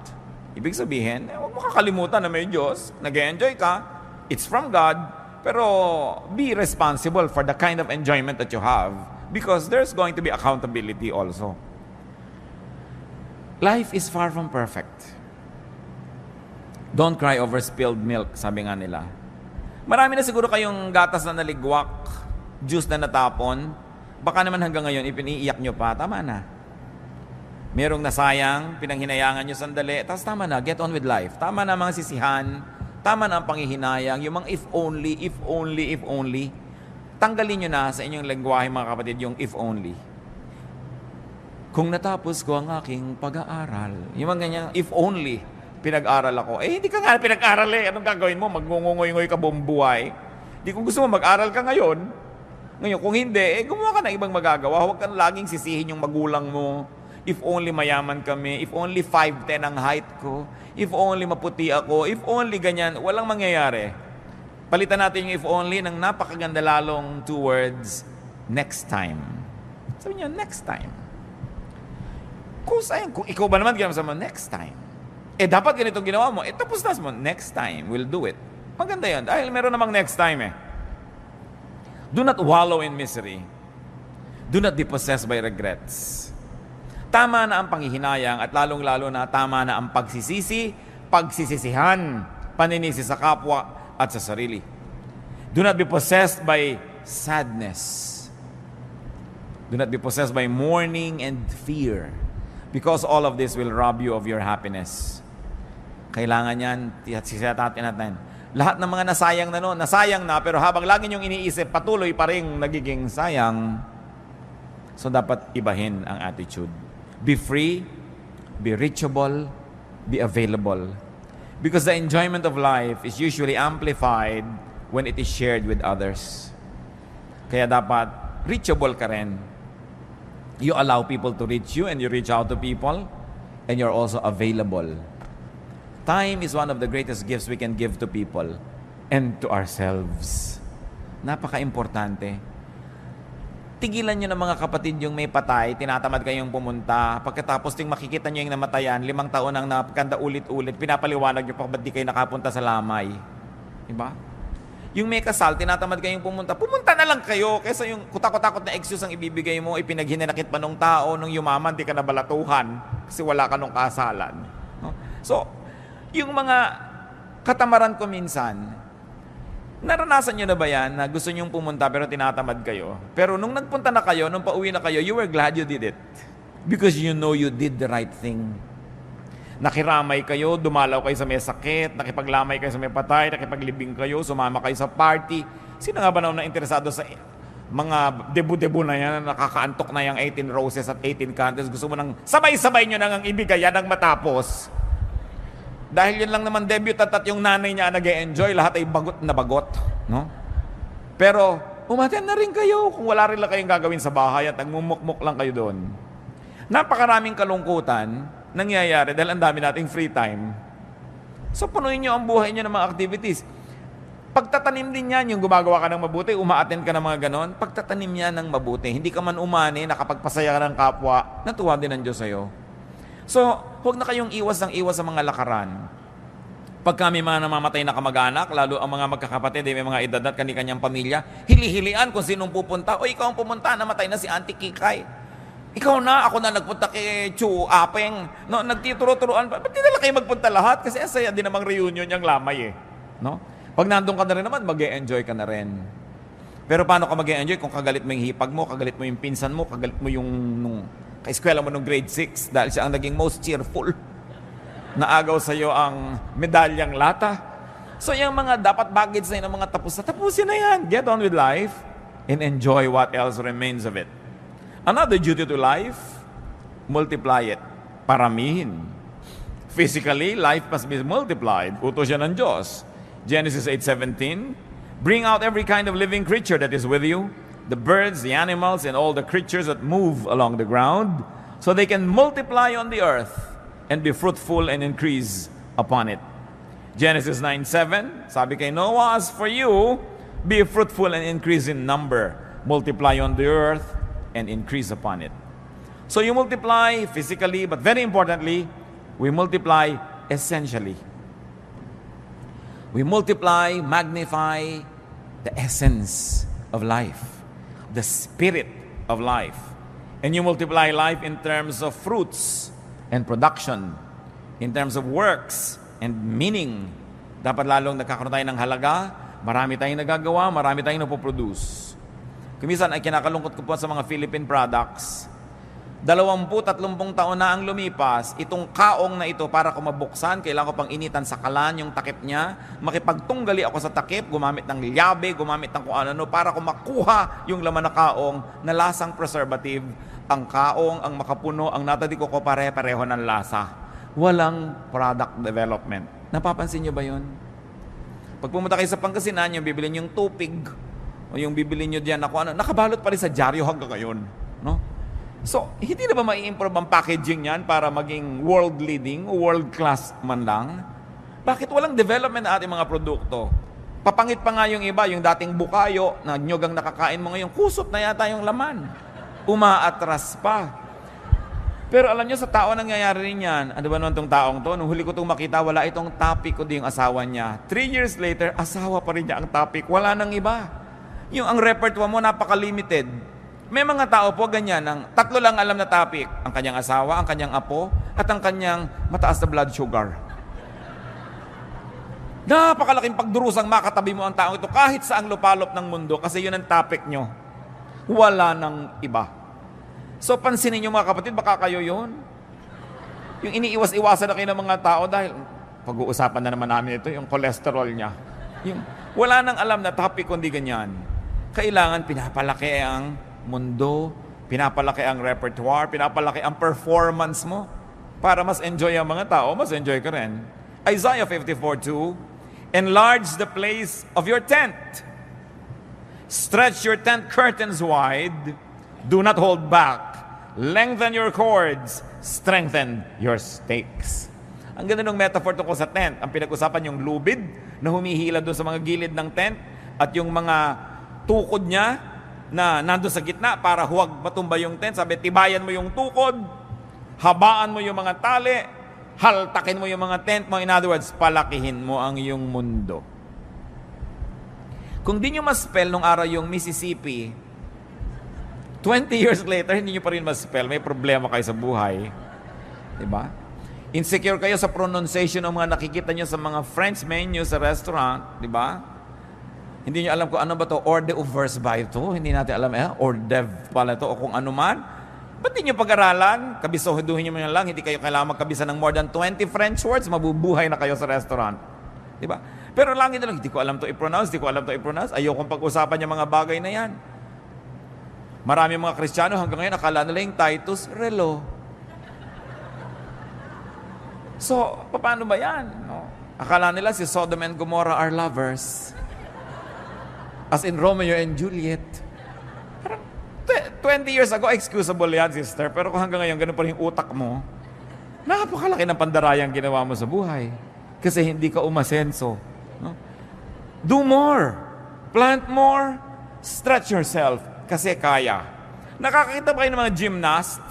Ibig sabihin, huwag mo kakalimutan na may Diyos. Nag-enjoy ka. It's from God. Pero be responsible for the kind of enjoyment that you have because there's going to be accountability also. Life is far from perfect. Don't cry over spilled milk, sabi nga nila. Marami na siguro kayong gatas na naligwak, juice na natapon. Baka naman hanggang ngayon, ipiniiyak nyo pa, tama na. Merong nasayang, pinanghinayangan nyo sandali, tapos tama na, get on with life. Tama na mga sisihan, tama na ang panghihinayang, yung mga if only, if only, if only. Tanggalin nyo na sa inyong lengguwahe mga kapatid yung if only. Kung natapos ko ang aking pag-aaral, yung mga ganyan, if only, pinag-aral ako. Hindi ka nga pinag-aral eh. Anong gagawin mo? Magngungungoy-ngoy ka buong buhay. Di kung gusto mo mag-aral ka ngayon. Ngayon, kung hindi, gumawa ka ng ibang magagawa. Huwag kang laging sisihin yung magulang mo. If only mayaman kami. If only 5'10" ang height ko. If only maputi ako. If only ganyan. Walang mangyayari. Palitan natin yung if only ng napakaganda lalong 2 words, next time. Sabi niya, next time. Kung ikaw ba naman ginawa mo, next time. Dapat ganitong ginawa mo. Tapos na mo, next time, we'll do it. Maganda yan. Dahil meron namang next time eh. Do not wallow in misery. Do not be possessed by regrets. Tama na ang panghihinayang at lalong-lalo na tama na ang pagsisisi, pagsisisihan, paninisi sa kapwa at sa sarili. Do not be possessed by sadness. Do not be possessed by mourning and fear. Because all of this will rob you of your happiness. Kailangan yan, sisitatin natin. Lahat ng mga nasayang na noon, nasayang na, pero habang lagi niyong iniisip, patuloy pa rin nagiging sayang. So dapat ibahin ang attitude. Be free, be reachable, be available. Because the enjoyment of life is usually amplified when it is shared with others. Kaya dapat reachable ka rin. You allow people to reach you and you reach out to people and you're also available. Time is one of the greatest gifts we can give to people and to ourselves. Napaka-importante. Tigilan nyo ng mga kapatid yung may patay, tinatamad kayong pumunta, pagkatapos ting makikita nyo yung namatayan, 5 taon ang napakanda ulit-ulit, pinapaliwanag nyo pa ba't di kayo nakapunta sa lamay. Diba? Yung may kasal, tinatamad kayong pumunta na lang kayo, kaysa yung kutakot-takot na excuse ang ibibigay mo, ipinaghinanakit pa nung tao, nung yumaman, di ka nabalatuhan, kasi wala ka nung kasalan. No? So, yung mga katamaran ko minsan, naranasan nyo na ba yan na gusto nyong pumunta pero tinatamad kayo? Pero nung nagpunta na kayo, nung pauwi na kayo, you were glad you did it. Because you know you did the right thing. Nakiramay kayo, dumalaw kayo sa may sakit, nakipaglamay kayo sa may patay, nakipaglibing kayo, sumama kayo sa party. Sino nga ba na interesado sa mga debu-debu na yan, nakakaantok na yung 18 roses at 18 candles? Gusto mo nang sabay-sabay nyo nang ibigay yan ang matapos. Dahil yun lang naman debutant at yung nanay niya nag-e-enjoy, lahat ay bagot na bagot. No? Pero, umaten na rin kayo kung wala rin lang kayong gagawin sa bahay at nagmumukmuk lang kayo doon. Napakaraming kalungkutan nangyayari dahil ang dami nating free time. So, punuin nyo ang buhay nyo ng mga activities. Pagtatanim din yan, yung gumagawa ka ng mabuti, umaaten ka ng mga ganon, pagtatanim yan ng mabuti. Hindi ka man umani, nakapagpasaya ka ng kapwa, natuwa din ang Diyos sa'yo. So, huwag na kayong iwas sa mga lakaran. Pag kami mga namamatay na kamag-anak, lalo ang mga magkakapatid, may mga edad at kani-kanyang pamilya, hili-hilian kung sinong pupunta. O ikaw ang pumunta, namatay na si Auntie Kikay. Ikaw na, ako na nagpunta kay Chu Apeng. No, nagtituro-turuan. Ba't di nila kayo magpunta lahat? Kasi asaya din namang reunion yung lamay eh. No? Pag nandun ka na rin naman, mag-e-enjoy ka na rin. Pero paano ka mag-e-enjoy kung kagalit mo yung hipag mo, kagalit mo yung pinsan mo, kagalit mo yung kaeskwela mo nung grade 6 dahil siya ang naging most cheerful. Naagaw sa iyo ang medalyang lata. So yung mga dapat baggage na yun, ang mga tapusin na yan. Get on with life and enjoy what else remains of it. Another duty to life, multiply it. Paramihin. Physically, life must be multiplied. Utos yan ng Diyos. Genesis 8:17, bring out every kind of living creature that is with you, the birds, the animals, and all the creatures that move along the ground, so they can multiply on the earth and be fruitful and increase upon it. Genesis 9:7, sabi kay Noah, as for you, be fruitful and increase in number, multiply on the earth and increase upon it. So you multiply physically, but very importantly, we multiply essentially. We multiply, magnify the essence of life, the spirit of life. And you multiply life in terms of fruits and production, in terms of works and meaning. Dapat lalong nagkakaroon tayo ng halaga, marami tayong nagagawa, marami tayong napoproduce. Kumisan ay kinakalungkot ko po sa mga Philippine products. 20-30 taon na ang lumipas, itong kaong na ito para ko mabuksan, kailangan ko pang initan sa kalan yung takip niya, makipagtunggali ako sa takip, gumamit ng liyabe, gumamit ng kung ano, para ko makuha yung laman na kaong na lasang preservative. Ang kaong, ang makapuno, ang natadiko ko pare-pareho ng lasa. Walang product development. Napapansin niyo ba yun? Pag pumunta kayo sa Pangasinan, yung bibili yung tupig, o yung bibili nyo diyan ako, nakabalot pa rin sa dyaryo hanggang ngayon. No? So, hindi na ba mai-improve ang packaging yan para maging world-leading o world-class man lang? Bakit walang development na ating mga produkto? Papangit pa nga yung iba, yung dating bukayo na nyugang nakakain mo ngayon, kusot na yata yung laman. Umaatras pa. Pero alam nyo, sa tao nangyayari rin yan. Ano ba naman itong taong to? Nung huli ko itong makita, wala itong topic, kundi yung asawa niya. 3 years later, asawa pa rin niya ang topic. Wala nang iba. Yung ang repertoire mo, napaka-limited. May mga tao po ganyan, ang 3 lang alam na topic. Ang kanyang asawa, ang kanyang apo, at ang kanyang mataas na blood sugar. Napakalaking pagdurusang makatabi mo ang tao ito kahit sa ang lupalop ng mundo kasi yun ang topic nyo. Wala nang iba. So pansinin nyo mga kapatid, baka kayo yun. Yung iniiwas-iwasan na kayo ng mga tao dahil pag-uusapan na naman namin ito, yung cholesterol niya. Yung, wala nang alam na topic kundi ganyan. Kailangan pinapalaki ang mundo, pinapalaki ang repertoire, pinapalaki ang performance mo para mas enjoy ang mga tao, mas enjoy ka rin. Isaiah 54:2, enlarge the place of your tent. Stretch your tent curtains wide. Do not hold back Lengthen your cords, strengthen your stakes. Ang ganda ng metaphor tungkol sa tent. Ang pinag-usapan yung lubid na humihila doon sa mga gilid ng tent at yung mga tukod niya na nandun sa gitna para huwag matumba yung tent. Sabi, tibayan mo yung tukod, habaan mo yung mga tali, haltakin mo yung mga tent mo. In other words, palakihin mo ang iyong mundo. Kung di nyo ma-spell nung araw yung Mississippi, 20 years later, hindi nyo pa rin ma-spell. May problema kayo sa buhay. Diba? Insecure kayo sa pronunciation ng mga nakikita nyo sa mga French menu sa restaurant. Diba? Hindi nyo alam kung ano ba to, hors d'oeuvres ba ito? Hindi natin alam, hors d'oeuvre pala ito o kung ano man. Ba't di nyo pag-aralan? Kabisohiduhin nyo lang, hindi kayo kailangan magkabisa ng more than 20 French words, mabubuhay na kayo sa restaurant. Diba? Pero lagi na lang, hindi ko alam to i-pronounce, ayokong pag-usapan yung mga bagay na yan. Marami mga Kristiyano hanggang ngayon, akala nila yung Titus Relo. So, paano ba yan? No? Akala nila si Sodom and Gomorrah are lovers. As in Romeo and Juliet. Parang 20 years ago, excusable yan, sister. Pero kung hanggang ngayon, ganun pa rin yung utak mo, napakalaki ng pandarayang ginawa mo sa buhay. Kasi hindi ka umasenso. No? Do more. Plant more. Stretch yourself. Kasi kaya. Nakakita ba kayo ng mga gymnast?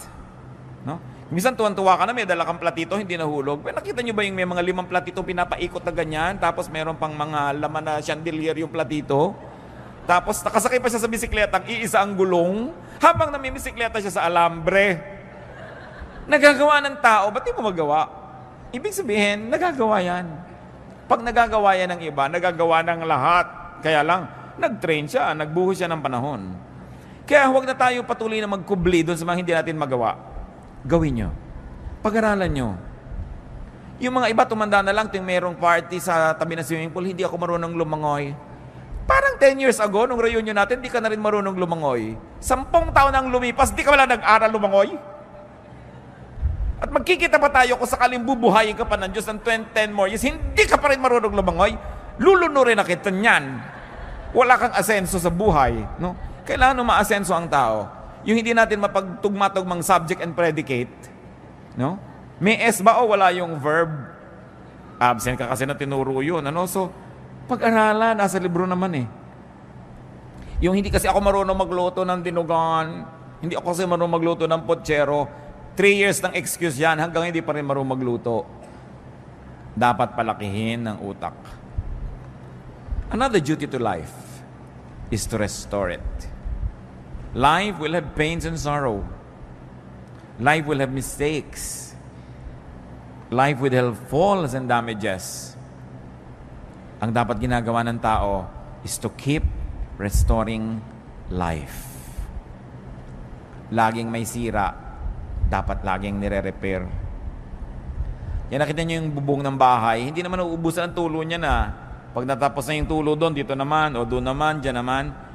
No? Minsan tuwan-tuwa ka na, may dala kang platito, hindi nahulog. Pero nakita nyo ba yung may mga 5 platito pinapaikot na ganyan, tapos meron pang mga laman na chandelier yung platito? Tapos nakasakay pa siya sa bisikleta, iisa ang gulong, habang namimisikleta siya sa alambre. Nagagawa ng tao, ba't di mo magawa? Ibig sabihin, nagagawa yan. Pag nagagawa yan ng iba, nagagawa ng lahat. Kaya lang, nag-train siya, nagbuhos siya ng panahon. Kaya huwag na tayo patuloy na magkubli doon sa mga hindi natin magawa. Gawin nyo. Pag-aralan nyo. Yung mga iba, tumanda na lang, ting merong party sa tabi ng swimming pool, hindi ako marunong lumangoy. Parang 10 years ago, nung reunion natin, di ka na rin marunong lumangoy. 10 taon nang lumipas, di ka wala nag-aral lumangoy. At magkikita pa tayo kung sakaling bubuhayin ka pa ng Diyos ng 10 more years, hindi ka pa rin marunong lumangoy, lulunurin na kita niyan. Wala kang asenso sa buhay. No? Kailangan umaasenso ang tao. Yung hindi natin mapagtugma-tugmang subject and predicate, no? May S ba o wala yung verb? Absent ka kasi na tinuro yun. Ano? So, pag-aralan, nasa libro naman eh. Yung hindi kasi ako marunong magluto ng dinugan, hindi ako kasi marunong magluto ng potsero, 3 years ng excuse yan, hanggang hindi pa rin marunong magluto. Dapat palakihin ng utak. Another duty to life is to restore it. Life will have pains and sorrow. Life will have mistakes. Life will have falls and damages. Ang dapat ginagawa ng tao is to keep restoring life. Laging may sira, dapat laging nire-repair. Yan, nakita niyo yung bubong ng bahay, hindi naman uubusan ang tulo niya na. Pag natapos na yung tulo doon, dito naman, o doon naman, dyan naman,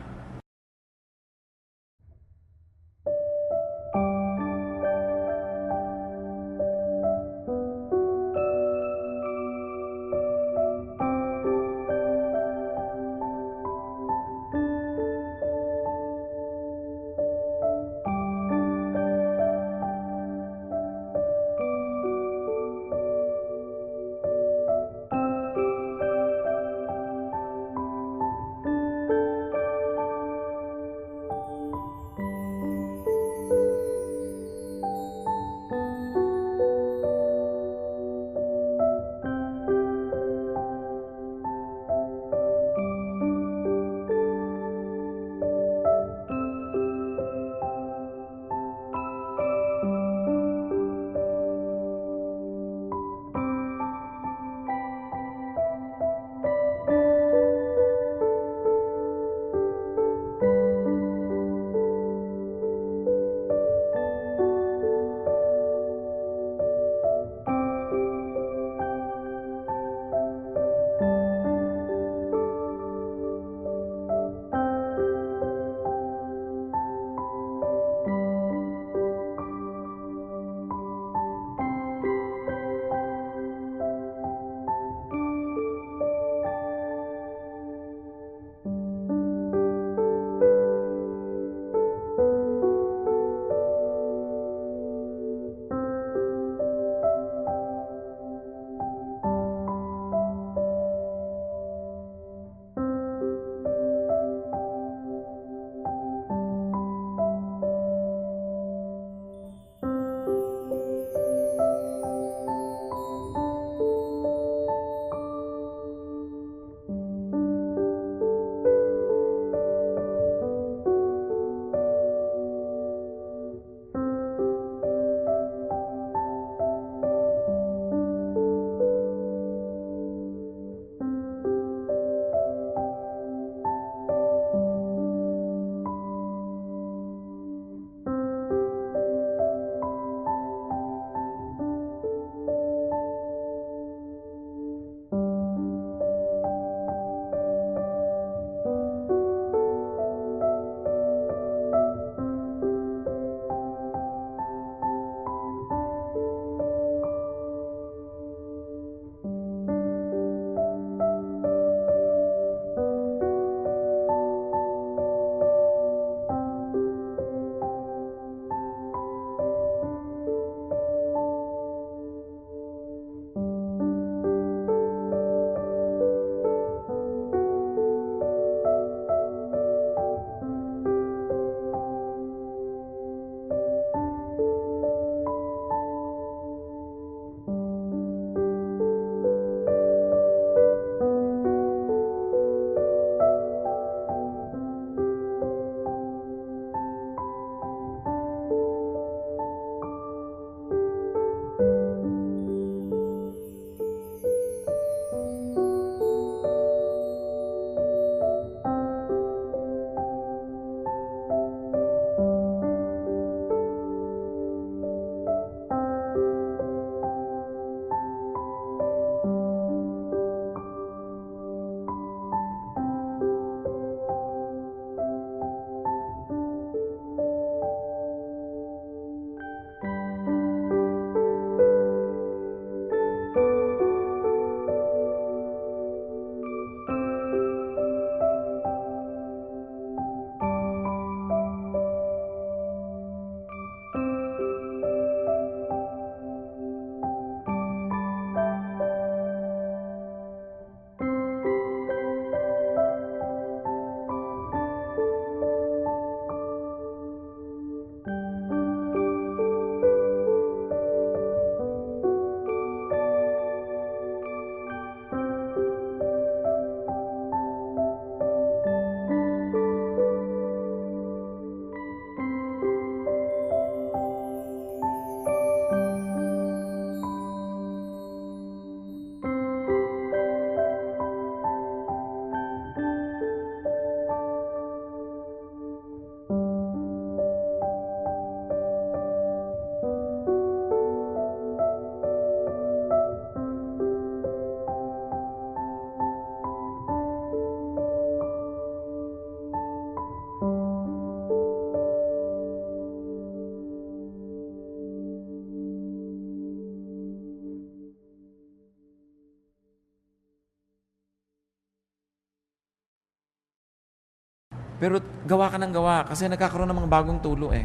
Pero gawa ka ng gawa kasi nagkakaroon ng mga bagong tulo eh.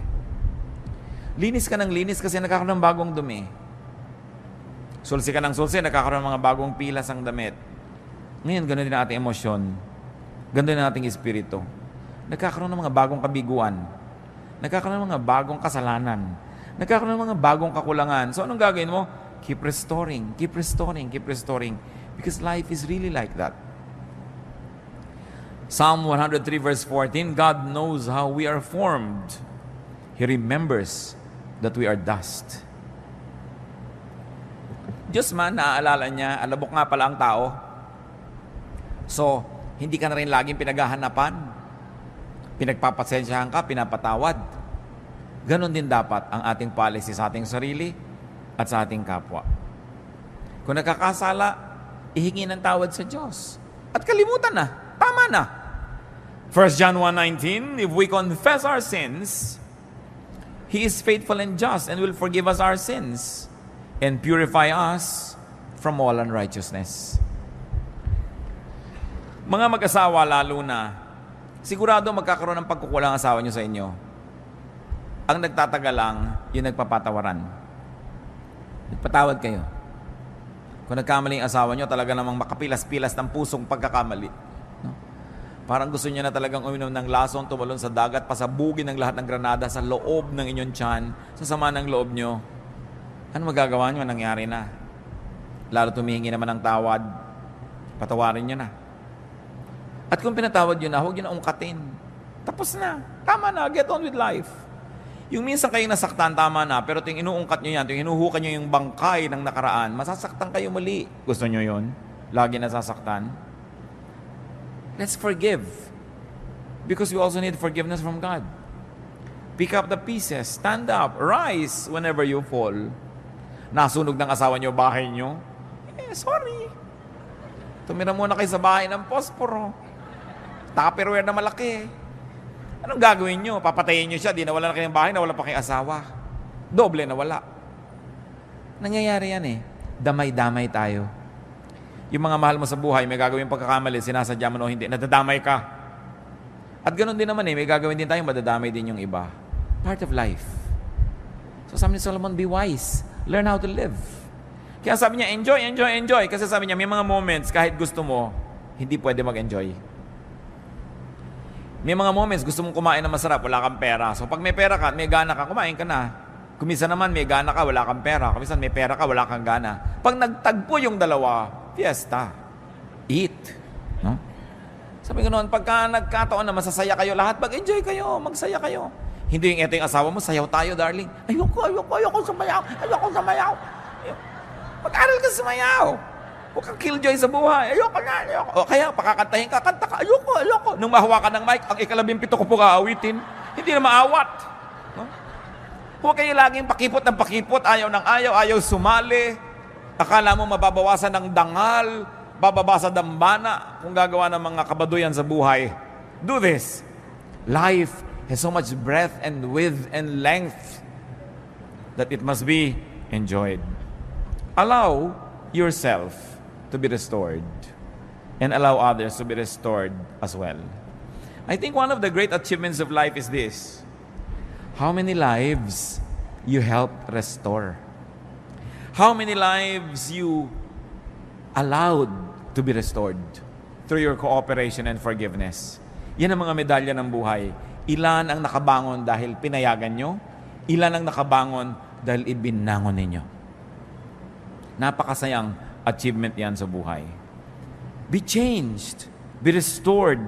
Linis ka ng linis kasi nagkakaroon ng bagong dumi. Sulsi ka ng sulsi, nagkakaroon ng mga bagong pilas ang damit. Ngayon, ganoon din ang ating emosyon. Ganoon din ang ating espiritu. Nagkakaroon ng mga bagong kabiguan. Nagkakaroon ng mga bagong kasalanan. Nagkakaroon ng mga bagong kakulangan. So anong gagawin mo? Keep restoring, keep restoring, keep restoring. Because life is really like that. Psalm 103 verse 14, God knows how we are formed. He remembers that we are dust. Diyos man, naaalala niya, alabok nga pala ang tao. So, hindi ka na rin laging pinaghahanapan. Pinagpapasensyahan ka, pinapatawad. Ganon din dapat ang ating policy sa ating sarili at sa ating kapwa. Kung nakakasala, ihingi ng tawad sa Diyos. At kalimutan na, tama na. 1 John 1:19, if we confess our sins, He is faithful and just and will forgive us our sins and purify us from all unrighteousness. Mga mag-asawa lalo na, sigurado magkakaroon ng pagkukulang asawa nyo sa inyo. Ang nagtatagal lang, yung nagpapatawaran. Nagpatawad kayo. Kung nagkamali ang asawa nyo, talaga namang makapilas-pilas ng pusong pagkakamali. No? Parang gusto niya na talagang uminom ng lason, tumalon sa dagat, pasabugin ng lahat ng granada sa loob ng inyong tiyan, sa sama ng loob nyo. Ano magagawa nyo? Nangyari na. Lalo tumihingi naman ng tawad, patawarin nyo na. At kung pinatawad nyo na, huwag nyo na ungkatin. Tapos na. Tama na. Get on with life. Yung minsan kayong nasaktan, tama na. Pero yung inuungkat nyo yan, yung hinuhukan nyo yung bangkay ng nakaraan, masasaktan kayo muli. Gusto nyo yun? Lagi nasasaktan? Let's forgive. Because we also need forgiveness from God. Pick up the pieces. Stand up. Rise whenever you fall. Nasunog ng asawa nyo, bahay nyo. Sorry. Tumira muna kayo sa bahay ng posporo. Tupperware na malaki. Anong gagawin nyo? Papatayin nyo siya, di nawala na kayong bahay, nawala pa kayong asawa. Doble nawala. Nangyayari yan eh. Damay-damay tayo. Yung mga mahal mo sa buhay, may gagawin pagkakamali, sinasadya mo o hindi, nadadamay ka. At ganoon din naman eh, may gagawin din tayo, madadamay din yung iba. Part of life. So sabi ni Solomon, be wise. Learn how to live. Kaya sabi niya, enjoy, enjoy, enjoy. Kasi sabi niya, may mga moments, kahit gusto mo, hindi pwede mag-enjoy. May mga moments, gusto mong kumain na masarap, wala kang pera. So pag may pera ka, may gana ka, kumain ka na. Kumisa naman, may gana ka, wala kang pera. Kumisa may pera ka, wala kang gana. Pag nagtagpo yung dalawa, fiesta. Eat. No? Sabi ko noon, pagka nagkataon na masasaya kayo lahat, mag-enjoy kayo, magsaya kayo. Hindi yung eto yung asawa mo, sayaw tayo, darling. Ayoko sumayaw. Mag-aral ka sumayaw. Huwag kang killjoy sa buhay. Ayoko. O kaya, pakakantahin ka, kanta ka. Ayoko. Nung mahawakan ng mic, ang 17 ko po kaawitin. Hindi na maawat. No? Huwag kayo laging pakipot ng pakipot, ayaw sumali. Akala mo mababawasan ng dangal, bababa sa dambana kung gagawa ng mga kabaduyan sa buhay. Do this. Life has so much breadth and width and length that it must be enjoyed. Allow yourself to be restored and allow others to be restored as well. I think one of the great achievements of life is this. How many lives you helped restore? How many lives you allowed to be restored through your cooperation and forgiveness? Yan ang mga medalya ng buhay. Ilan ang nakabangon dahil pinayagan nyo? Ilan ang nakabangon dahil ibinangon ninyo? Napakasayang achievement yan sa buhay. Be changed. Be restored.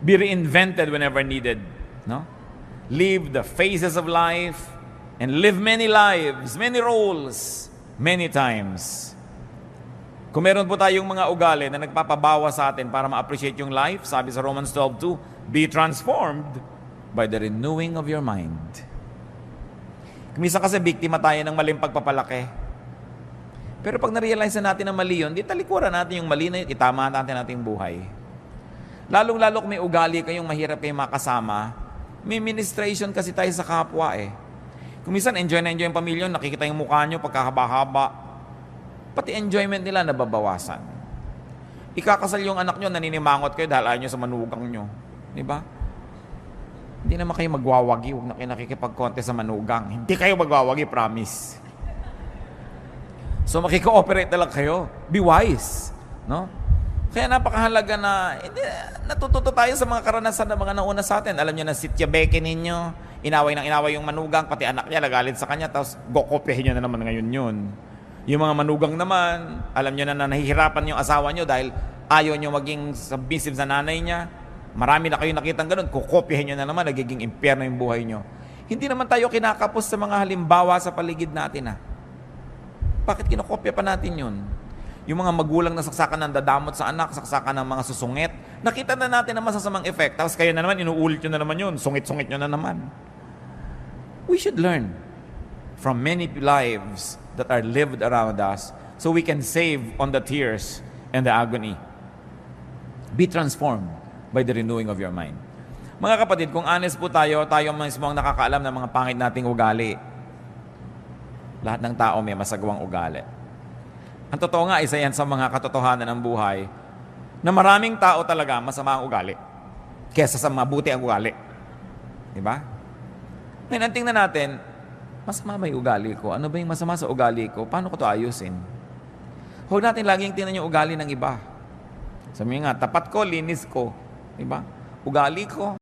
Be reinvented whenever needed. No? Live the phases of life and live many lives, many roles, many times. Kung meron po tayong mga ugali na nagpapabawa sa atin para ma-appreciate yung life, sabi sa Romans 12:2, be transformed by the renewing of your mind. Kumisa kasi biktima tayo ng maling pagpapalaki. Pero pag na-realize na natin na mali yun, di talikuran natin yung mali na yun, itama natin ating buhay. Lalong-lalo kung may ugali kayong mahirap kayong makasama, may ministration kasi tayo sa kapwa eh. Kung minsan enjoy na enjoy yung pamilya, nakikita yung mukha nyo pagkahaba-haba, pati enjoyment nila nababawasan. Ikakasal yung anak nyo, naninimangot kayo dahil ayaw nyo sa manugang nyo. Diba? Hindi naman kayo magwawagi, huwag na kayo nakikipag-contest sa manugang. Hindi kayo magwawagi, promise. So makikooperate na lang kayo. Be wise. No? Kaya napakahalaga na natututo tayo sa mga karanasan ng mga nauna sa atin. Alam niyo na sityabekin ninyo, inaway yung manugang, pati anak niya, nagalit sa kanya, tapos gokopyahin niyo na naman ngayon yun. Yung mga manugang naman, alam niyo na nahihirapan yung asawa niyo dahil ayaw niyo maging submissive sa nanay niya. Marami na kayo nakitang ganun, kukopyahin niyo na naman, nagiging impyerno yung buhay niyo. Hindi naman tayo kinakapos sa mga halimbawa sa paligid natin. Bakit kinokopya pa natin yun? Yung mga magulang na saksakan ng dadamot sa anak, saksakan ng mga susungit, nakita na natin ang masasamang effect. Tapos kayo na naman, inuulit nyo na naman yun, sungit-sungit nyo na naman. We should learn from many lives that are lived around us so we can save on the tears and the agony. Be transformed by the renewing of your mind. Mga kapatid, kung honest po tayo mismo ang nakakaalam ng mga pangit nating ugali. Lahat ng tao may masagawang ugali. Ang totoo nga, isa yan sa mga katotohanan ng buhay na maraming tao talaga masama ang ugali kesa sa mabuti ang ugali. Diba? Ngayon, ang tingnan natin, masama ba yung ugali ko? Ano ba yung masama sa ugali ko? Paano ko ito ayusin? Huwag natin laging tingnan yung ugali ng iba. Sabi nga, tapat ko, linis ko. Diba? Ugali ko,